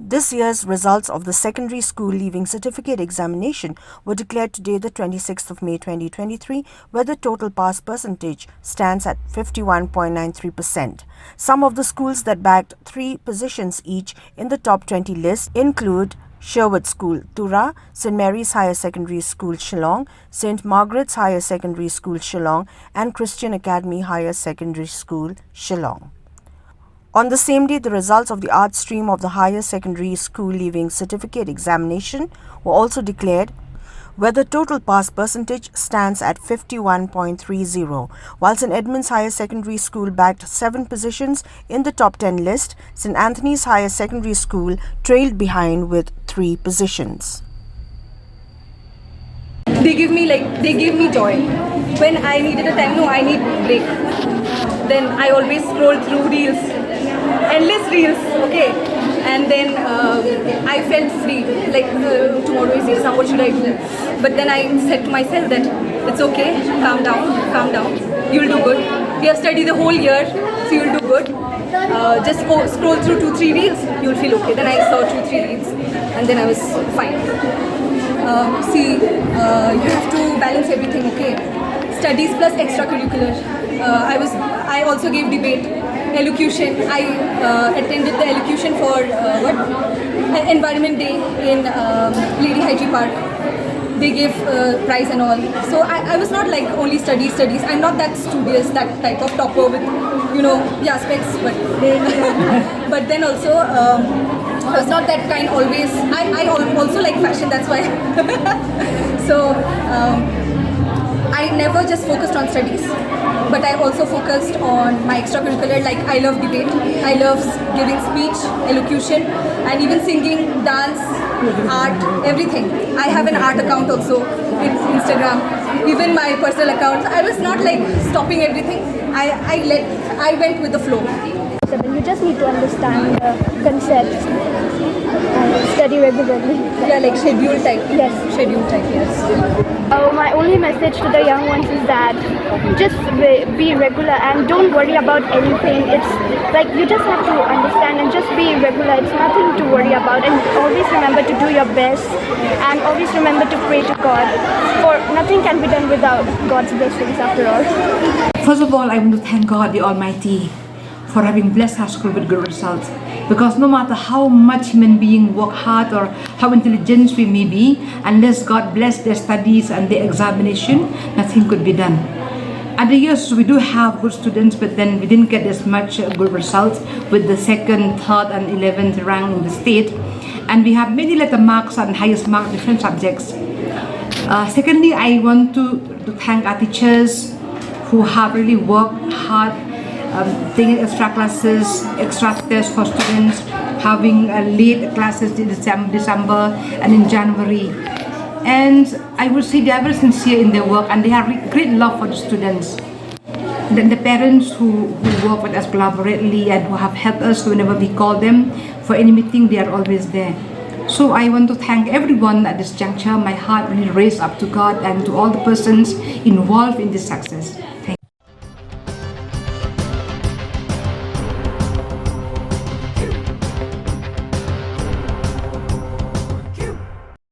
This year's results of the secondary school leaving certificate examination were declared today, the 26th of May 2023, where the total pass percentage stands at 51.93%. Some of the schools that bagged 3 positions each in the top 20 list include Sherwood School, Tura, St. Mary's Higher Secondary School, Shillong, St. Margaret's Higher Secondary School, Shillong, and Christian Academy Higher Secondary School, Shillong. On the same day, the results of the arts stream of the higher secondary school leaving certificate examination were also declared, where the total pass percentage stands at 51.30. While St. Edmund's Higher Secondary School bagged 7 positions in the top 10 list, St. Anthony's Higher Secondary School trailed behind with 3 positions. They give me joy. When I needed a time, I need break. Then I always scroll through reels, endless reels, okay? And then I felt free, tomorrow is exam, what should I do? But then I said to myself that it's okay, calm down, you'll do good. You have studied the whole year, so you'll do good. Just scroll through 2-3 reels, you'll feel okay. Then I saw 2-3 reels, and then I was fine. You have to balance everything, okay? Studies plus extracurricular. I also gave debate, elocution. I attended the elocution for Environment Day in Lady Hygie Park. They gave prize and all. So I was not like only studies. I'm not that studious, that type of topper with, specs. But then also, I was not that kind always. I also like fashion, that's why. So I never just focused on studies, but I also focused on my extracurricular. Like I love debate, I love giving speech, elocution, and even singing, dance, art, everything. I have an art account also in Instagram, even my personal account. I was not like stopping everything. I went with the flow. You just need to understand the concepts and study regularly. Yeah, like schedule type. Yes. Schedule type, yes. My only message to the young ones is that just be regular and don't worry about anything. It's like you just have to understand and just be regular. It's nothing to worry about, and always remember to do your best and always remember to pray to God, for nothing can be done without God's blessings after all. First of all, I want to thank God the Almighty for having blessed our school with good results, because no matter how much human beings work hard or how intelligent we may be, unless God bless their studies and their examination, nothing could be done. Other years we do have good students, but then we didn't get as much good results with the 2nd, 3rd and 11th rank in the state, and we have many letter marks and highest mark in different subjects. Secondly, I want to thank our teachers who have really worked hard, taking extra classes, extra tests for students, having late classes in December and in January. And I would say they are very sincere in their work and they have great love for the students. Then the parents who work with us collaboratively and who have helped us whenever we call them for any meeting, they are always there. So I want to thank everyone at this juncture. My heart really raised up to God and to all the persons involved in this success. Thank you.